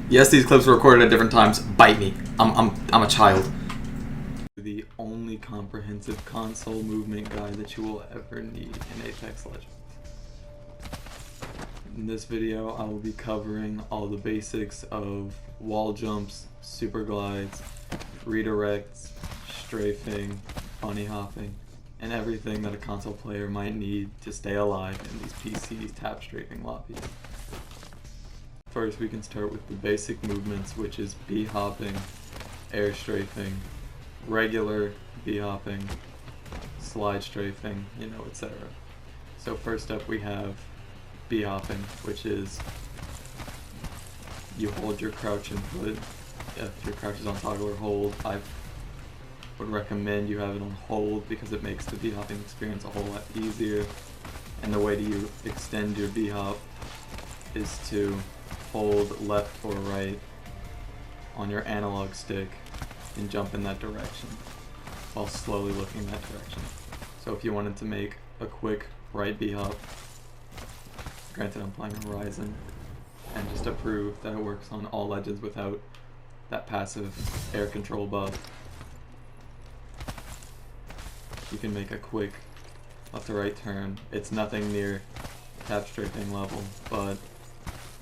Yes, these clips were recorded at different times. Bite me. I'm a child. The only comprehensive console movement guide that you will ever need in Apex Legends. In this video, I will be covering all the basics of wall jumps, super glides, redirects, strafing, bunny hopping, and everything that a console player might need to stay alive in these PC tap strafing lobbies. First, we can start with the basic movements, which is B-hopping, air strafing, regular B-hopping, slide strafing, etc. So first up we have B-hopping, which is you hold your crouch input. If your crouch is on toggle or hold, I would recommend you have it on hold because it makes the B-hopping experience a whole lot easier. And the way you extend your B-hop is to hold left or right on your analog stick and jump in that direction while slowly looking in that direction. So if you wanted to make a quick right B-hop, granted I'm playing Horizon, and just to prove that it works on all Legends without that passive air control buff, you can make a quick left to right turn. It's nothing near tap strafing level, but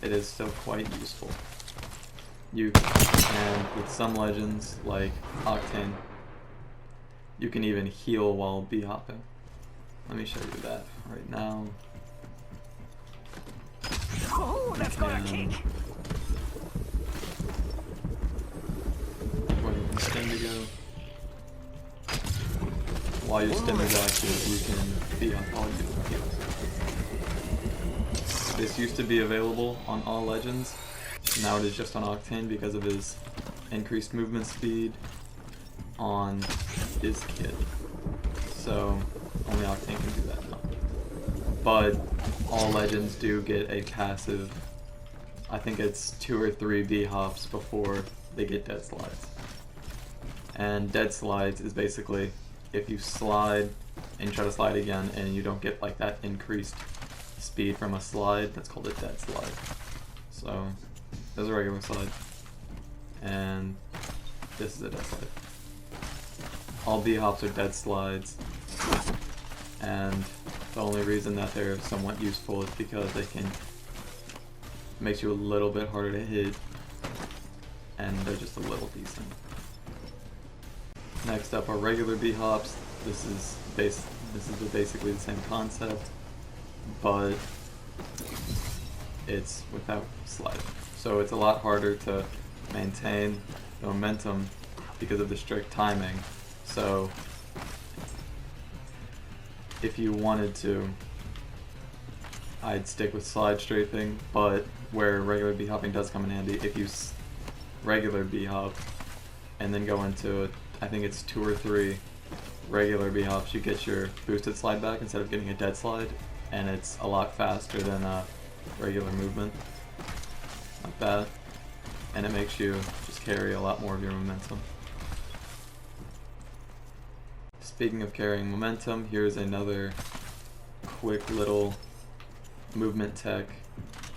it is still quite useful. You can, with some Legends like Octane, you can even heal while B-hopping. Let me show you that right now. Oh, that's got a kick. Where you can stim to go. While your stim is active, you can B-hop all your heals. This used to be available on all Legends. Now it is just on Octane because of his increased movement speed on his kit. So only Octane can do that now. But all Legends do get a passive, I think it's 2 or 3 B-hops before they get dead slides. And dead slides is basically if you slide and try to slide again and you don't get like that increased speed from a slide, that's called a dead slide. So there's a regular slide, and this is a dead slide. All B-hops are dead slides, and the only reason that they're somewhat useful is because they can make you a little bit harder to hit, and they're just a little decent. Next up are regular B-hops. This is basically the same concept, but it's without slide. So it's a lot harder to maintain the momentum because of the strict timing. So if you wanted to, I'd stick with slide strafing, but where regular B-hopping does come in handy, if you regular B-hop and then go into, I think it's 2 or 3 regular B-hops, you get your boosted slide back instead of getting a dead slide, and it's a lot faster than a regular movement like that, and it makes you just carry a lot more of your momentum. Speaking of carrying momentum, here's another quick little movement tech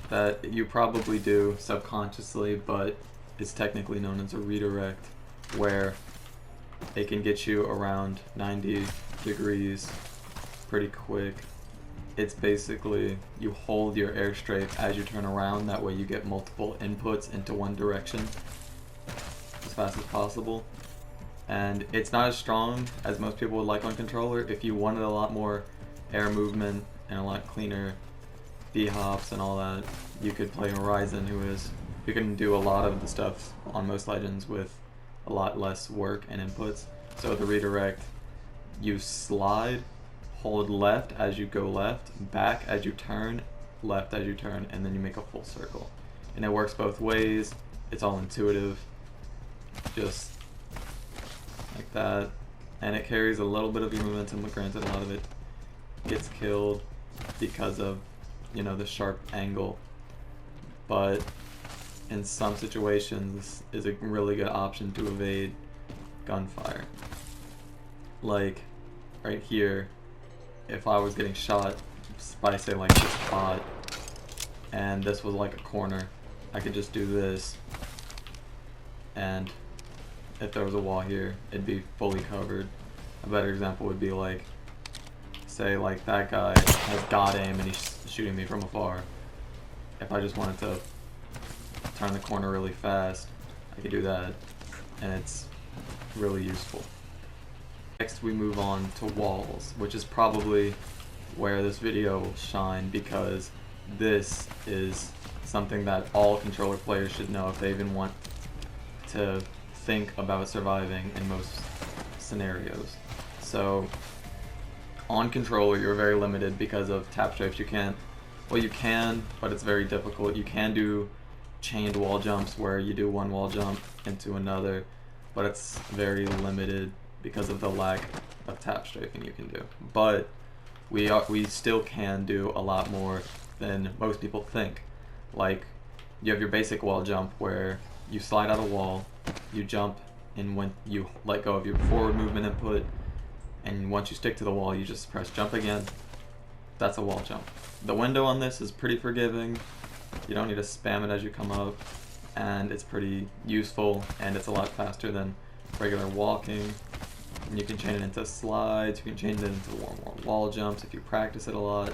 that you probably do subconsciously, but it's technically known as a redirect, where it can get you around 90 degrees pretty quick. It's basically you hold your air strafe as you turn around, that way you get multiple inputs into one direction as fast as possible. And it's not as strong as most people would like on controller. If you wanted a lot more air movement and a lot cleaner B-hops and all that, you could play Horizon, who can do a lot of the stuff on most Legends with a lot less work and inputs. So the redirect, you slide, hold left as you go left, back as you turn, left as you turn, and then you make a full circle. And it works both ways. It's all intuitive, just like that. And it carries a little bit of your momentum, but granted a lot of it gets killed because of, the sharp angle. But in some situations, this is a really good option to evade gunfire. Like right here, if I was getting shot by, say, like this bot, and this was like a corner, I could just do this and if there was a wall here, it'd be fully covered. A better example would be like, say like that guy has god aim and he's shooting me from afar. If I just wanted to turn the corner really fast, I could do that, and it's really useful. Next we move on to walls, which is probably where this video will shine, because this is something that all controller players should know if they even want to think about surviving in most scenarios. So on controller you're very limited because of tap strafes. You can't, well you can, but it's very difficult. You can do chained wall jumps where you do one wall jump into another, but it's very limited because of the lack of tap strafing you can do. But we still can do a lot more than most people think. Like, you have your basic wall jump where you slide out a wall, you jump, and when you let go of your forward movement input, and once you stick to the wall, you just press jump again. That's a wall jump. The window on this is pretty forgiving. You don't need to spam it as you come up, and it's pretty useful, and it's a lot faster than regular walking. And you can chain it into slides, you can chain it into more wall jumps if you practice it a lot.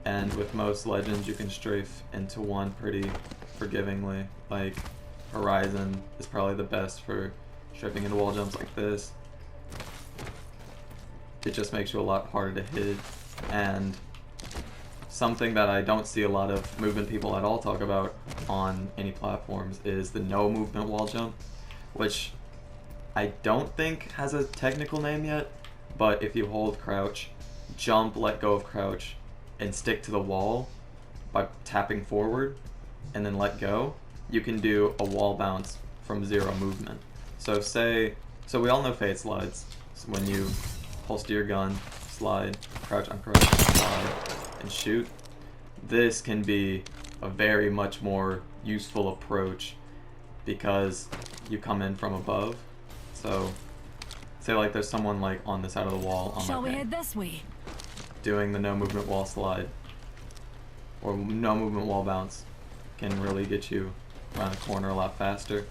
And with most legends, you can strafe into one pretty forgivingly. Like, Horizon is probably the best for strafing into wall jumps like this. It just makes you a lot harder to hit. And something that I don't see a lot of movement people at all talk about on any platforms is the no movement wall jump, which I don't think has a technical name yet, but if you hold crouch, jump, let go of crouch, and stick to the wall by tapping forward, and then let go, you can do a wall bounce from 0 movement. So we all know fade slides. So when you holster your gun, slide, crouch, uncrouch, slide, and shoot. This can be a very much more useful approach because you come in from above. So, say like there's someone like on the side of the wall on Shall my we ping, head this way? doing the no movement wall slide or no movement wall bounce can really get you around a corner a lot faster,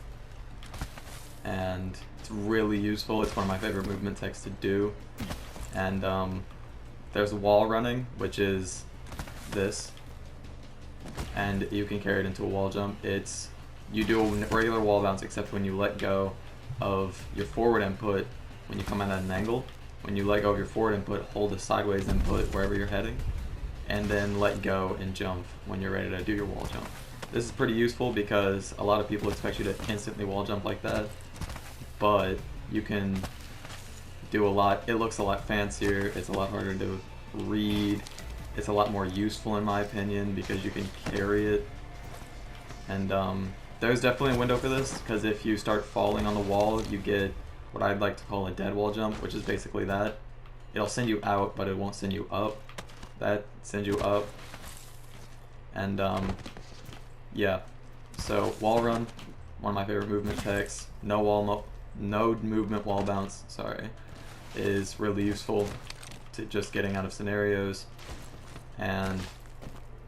and it's really useful. It's one of my favorite movement techs to do. And there's wall running, which is this, and you can carry it into a wall jump. You do a regular wall bounce except when you let go of your forward input when you come in at an angle. When you let go of your forward input, hold the sideways input wherever you're heading, and then let go and jump when you're ready to do your wall jump. This is pretty useful because a lot of people expect you to instantly wall jump like that, but you can do a lot. It looks a lot fancier, it's a lot harder to read, it's a lot more useful in my opinion because you can carry it. And there's definitely a window for this, because if you start falling on the wall, you get what I'd like to call a dead wall jump, which is basically that. It'll send you out, but it won't send you up. That sends you up. And yeah, so wall run, one of my favorite movement techs. No movement wall bounce, sorry, is really useful to just getting out of scenarios. And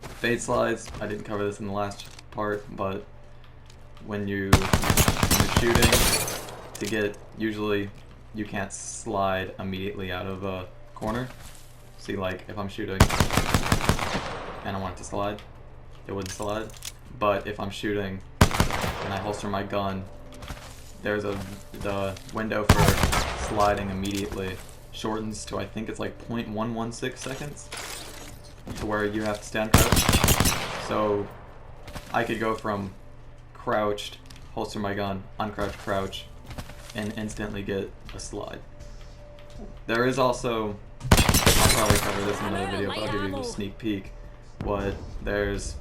fade slides, I didn't cover this in the last part, but when you're shooting, usually you can't slide immediately out of a corner. See, like if I'm shooting and I want it to slide, it wouldn't slide. But if I'm shooting and I holster my gun, there's the window for sliding immediately shortens to, I think it's like 0.116 seconds to where you have to stand crouched. So I could go from crouched, holster my gun, uncrouch, crouch, and instantly get a slide. There is also, I'll probably cover this in another video, but I'll give you a sneak peek. There's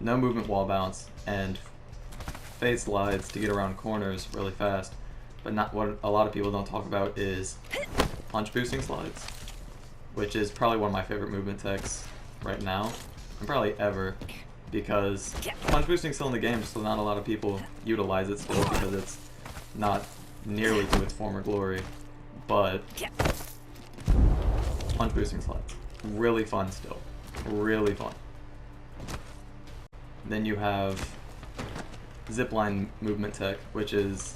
no movement wall bounce and fade slides to get around corners really fast, but not what a lot of people don't talk about is punch boosting slides, which is probably one of my favorite movement techs right now, and probably ever, because punch boosting still in the game, so not a lot of people utilize it still because it's not nearly to its former glory. But punch boosting slides, really fun still, really fun. Then you have Zipline movement tech, which is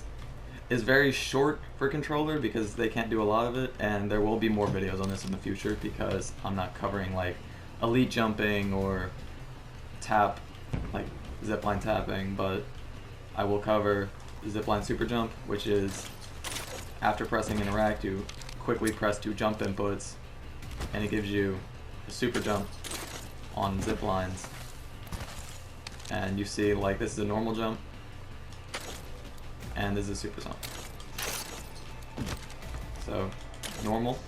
very short for controller because they can't do a lot of it, and there will be more videos on this in the future because I'm not covering like elite jumping or tap, like zipline tapping, but I will cover zipline super jump, which is after pressing interact, you quickly press 2 jump inputs, and it gives you a super jump on zip lines. And you see, like, this is a normal jump, and this is a super jump. So, normal,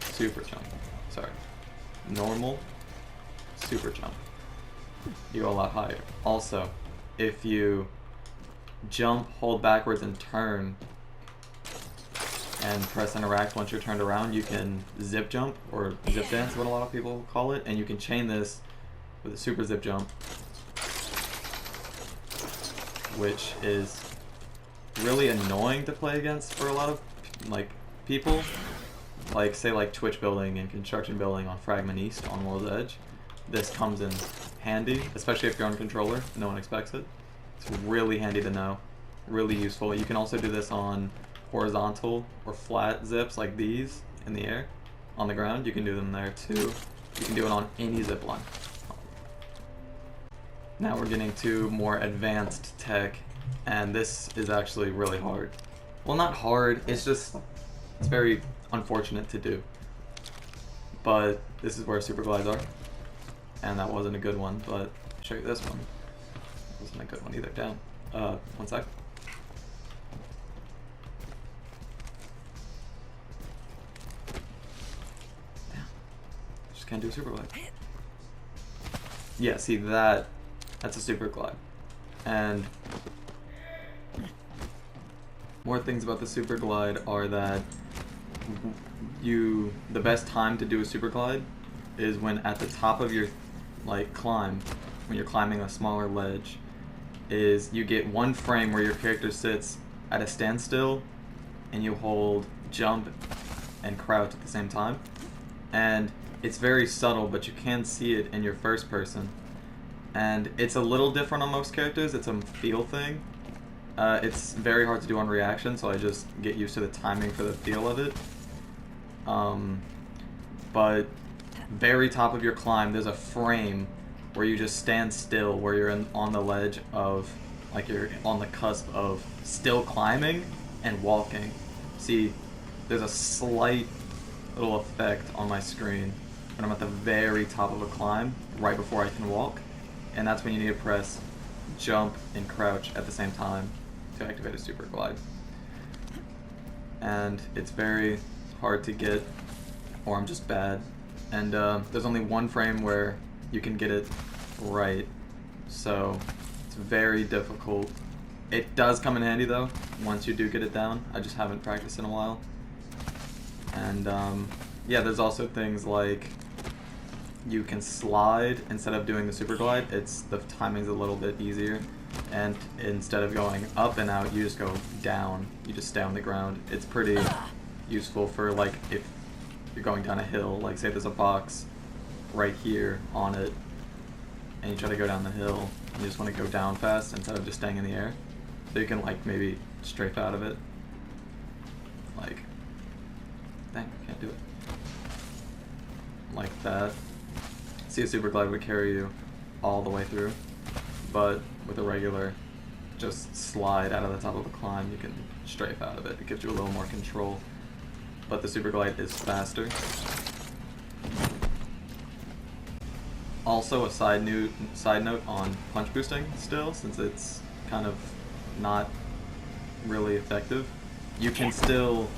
super jump. Sorry. Normal, super jump. You go a lot higher. Also, if you jump, hold backwards, and turn, and press interact once you're turned around, you can zip jump, or zip dance, what a lot of people call it, and you can chain this with a super zip jump, which is really annoying to play against for a lot of like people, like say like Twitch building and construction building on Fragment East on World's Edge. This comes in handy, especially if you're on controller, no one expects it. It's really handy to know, really useful. You can also do this on horizontal or flat zips like these in the air. On the ground, you can do them there too. You can do it on any zip line. Now we're getting to more advanced tech, and this is actually really hard. Well, not hard, it's very unfortunate to do. But this is where super glides are. And that wasn't a good one, but I'll show you this one. It wasn't a good one either. Down. One sec. Just can't do a super glide. Yeah, see that's a super glide. And more things about the super glide are that the best time to do a super glide is when at the top of your like climb, when you're climbing a smaller ledge, is you get one frame where your character sits at a standstill and you hold jump and crouch at the same time. And it's very subtle, but you can see it in your first person. And it's a little different on most characters, it's a feel thing. It's very hard to do on reaction, so I just get used to the timing for the feel of it. But very top of your climb, there's a frame where you just stand still, where you're on the ledge of, like you're on the cusp of still climbing and walking. See, there's a slight little effect on my screen when I'm at the very top of a climb, right before I can walk, and that's when you need to press jump and crouch at the same time to activate a super glide. And it's very hard to get, or I'm just bad. And there's only one frame where you can get it right, so it's very difficult. It does come in handy though, once you do get it down. I just haven't practiced in a while. And yeah, there's also things like you can slide instead of doing the super glide. The timing's a little bit easier, and instead of going up and out, you just go down. You just stay on the ground. It's pretty useful for like if you're going down a hill, like say there's a box right here on it, and you try to go down the hill, and you just want to go down fast instead of just staying in the air. So you can like maybe strafe out of it. Like, dang, I can't do it. Like that. See, a super glide would carry you all the way through, but with a regular just slide out of the top of a climb, you can strafe out of it. It gives you a little more control, but the super glide is faster. Also, a side note on punch boosting still, since it's kind of not really effective. You can still,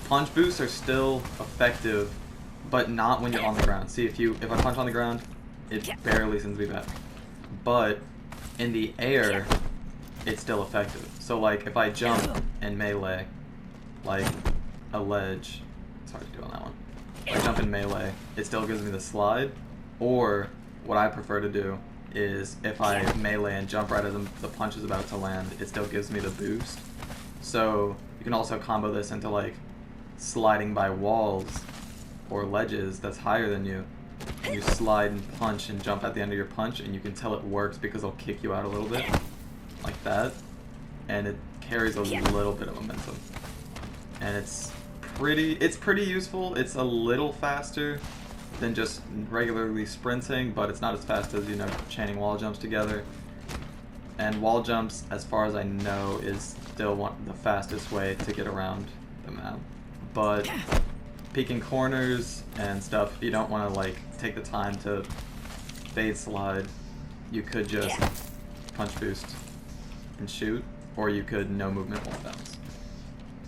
punch boosts are still effective, but not when you're on the ground. See, if I punch on the ground, it barely sends me back. But in the air, it's still effective. So like if I jump and melee, like a ledge, it's hard to do on that one. If I jump in melee, it still gives me the slide. Or what I prefer to do is if I melee and jump right as the punch is about to land, it still gives me the boost. So you can also combo this into like sliding by walls or ledges that's higher than you. And you slide and punch and jump at the end of your punch, and you can tell it works because it'll kick you out a little bit. like that, and it carries a little bit of momentum. And it's pretty useful. It's a little faster than just regularly sprinting, but it's not as fast as, you know, chaining wall jumps together. And wall jumps, as far as I know, is still the fastest way to get around the map. But peeking corners and stuff, you don't want to like take the time to fade slide. You could just punch boost and shoot, or you could no movement wall bounce,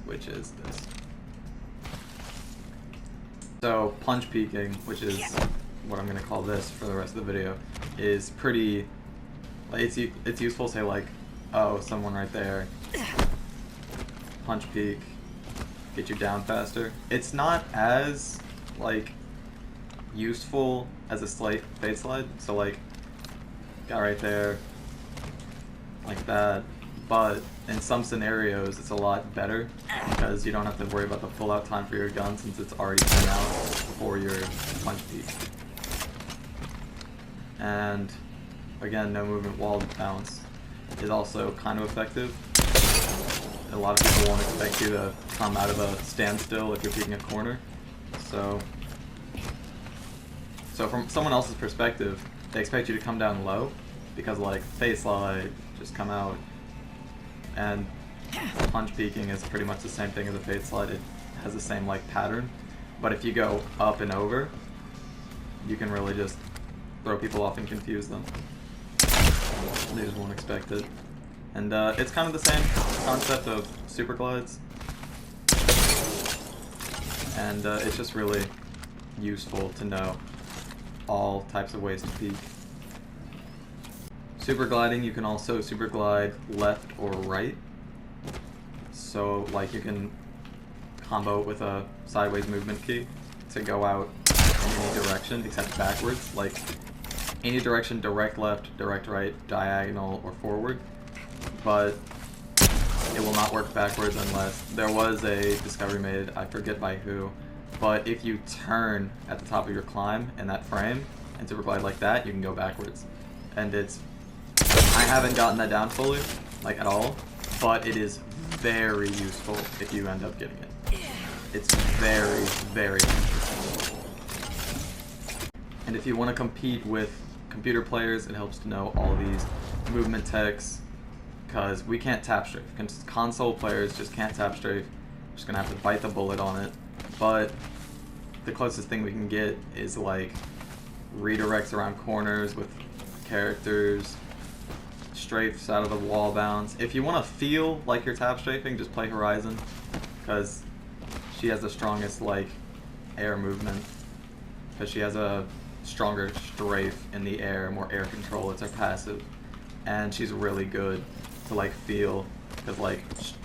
which is this. So punch peeking, which is what I'm gonna call this for the rest of the video, is pretty. It's useful. Say like, oh, someone right there. Punch peek, get you down faster. It's not as like useful as a slight fade slide. So like, guy right there, like that. But in some scenarios, it's a lot better because you don't have to worry about the pull-out time for your gun since it's already been out before your punch peek. And again, no movement wall bounce is also kind of effective. A lot of people won't expect you to come out of a standstill if you're peeking a corner. So from someone else's perspective, they expect you to come down low because like fade slide, just come out. And punch peeking is pretty much the same thing as a fade slide. It has the same like pattern. But if you go up and over, you can really just throw people off and confuse them. They just won't expect it. And it's kind of the same concept of super glides. And it's just really useful to know all types of ways to peek. Super gliding, you can also super glide left or right. So like you can combo it with a sideways movement key to go out in any direction except backwards. Like any direction, direct left, direct right, diagonal, or forward. But it will not work backwards unless there was a discovery made, I forget by who, but if you turn at the top of your climb in that frame and super glide like that, you can go backwards. And I haven't gotten that down fully, like at all, but it is very useful if you end up getting it. It's very, very useful. And if you want to compete with computer players, it helps to know all these movement techs, because we can't tap strafe. Console players just can't tap strafe. We're just gonna have to bite the bullet on it. But the closest thing we can get is like redirects around corners with characters, strafes out of the wall bounce. If you want to feel like you're tap strafing, just play Horizon, because she has the strongest like air movement, because she has a stronger strafe in the air, more air control. It's her passive, and she's really good to like feel, because like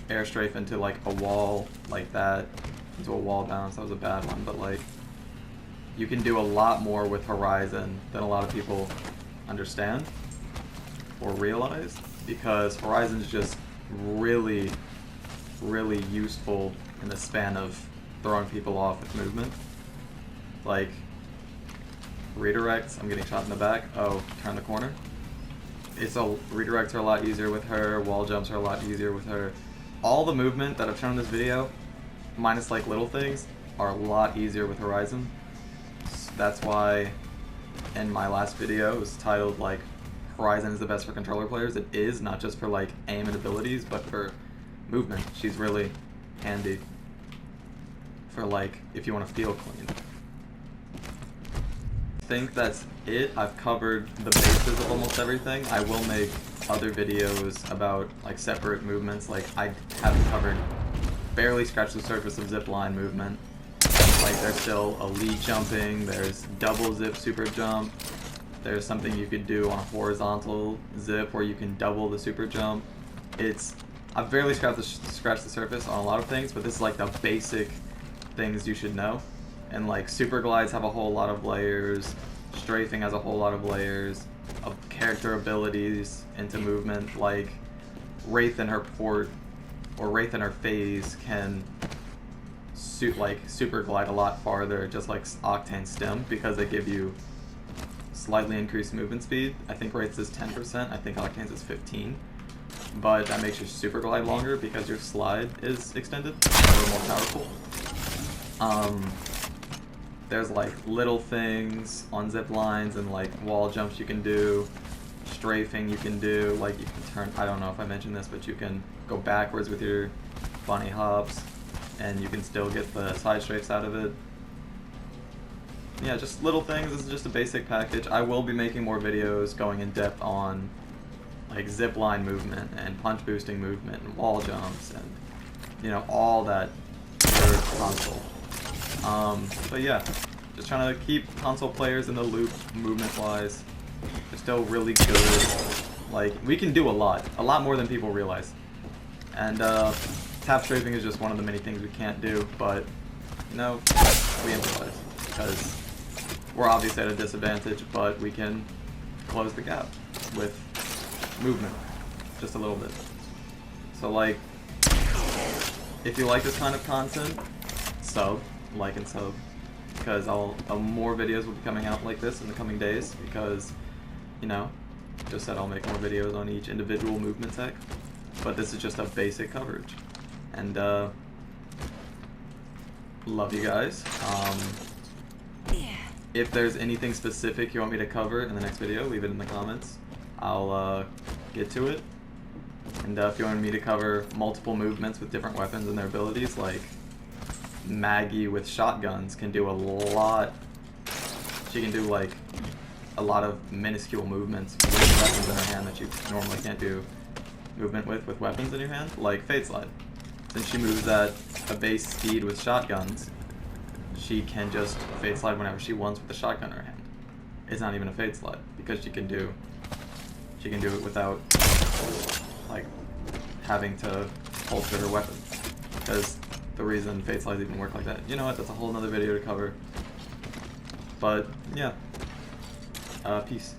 air strafe into like a wall like that, into a wall bounce, that was a bad one, but like you can do a lot more with Horizon than a lot of people understand or realize, because Horizon's just really, really useful in the span of throwing people off with movement. Like redirects, I'm getting shot in the back, oh, turn the corner. Redirects are a lot easier with her, wall jumps are a lot easier with her. All the movement that I've shown in this video, minus like little things, are a lot easier with Horizon. So that's why in my last video it was titled like Horizon is the best for controller players. It is, not just for like aim and abilities, but for movement. She's really handy for like if you want to feel clean. I think that's it. I've covered the bases of almost everything. I will make other videos about like separate movements. Like I haven't covered, barely scratched the surface of zipline movement. Like there's still elite jumping, there's double zip super jump, there's something you could do on a horizontal zip where you can double the super jump. I've barely scratched the surface on a lot of things, but this is like the basic things you should know. And like super glides have a whole lot of layers, strafing has a whole lot of layers of character abilities into movement. Like Wraith in her port or Wraith in her phase can super glide a lot farther, just like Octane Stim, because they give you slightly increased movement speed. I think Wraith's is 10%, I think Octane's is 15. but that makes your super glide longer because your slide is extended, a little more powerful. There's like little things on zip lines and like wall jumps you can do, strafing you can do, like you can turn, I don't know if I mentioned this, but you can go backwards with your bunny hops and you can still get the side strafes out of it. Yeah, just little things. This is just a basic package. I will be making more videos going in depth on like zipline movement and punch boosting movement and wall jumps and, you know, all that for console. But yeah, just trying to keep console players in the loop movement wise. They're still really good. Like, we can do a lot more than people realize. And tap strafing is just one of the many things we can't do, but you know, we improvise because we're obviously at a disadvantage, but we can close the gap with movement just a little bit. So like, if you like this kind of content, like and sub, because more videos will be coming out like this in the coming days, because, you know, just said I'll make more videos on each individual movement tech, but this is just a basic coverage. And love you guys. If there's anything specific you want me to cover in the next video, leave it in the comments. I'll get to it. And if you want me to cover multiple movements with different weapons and their abilities, like Maggie with shotguns can do a lot. She can do like a lot of minuscule movements with weapons in her hand that you normally can't do movement with weapons in your hand, like Fade Slide. Since she moves at a base speed with shotguns, she can just Fade Slide whenever she wants with a shotgun in her hand. It's not even a Fade Slide because she can do it without like having to holster her weapon. Because the reason Fade Slides even work like that, you know what? That's a whole nother video to cover. But yeah, peace.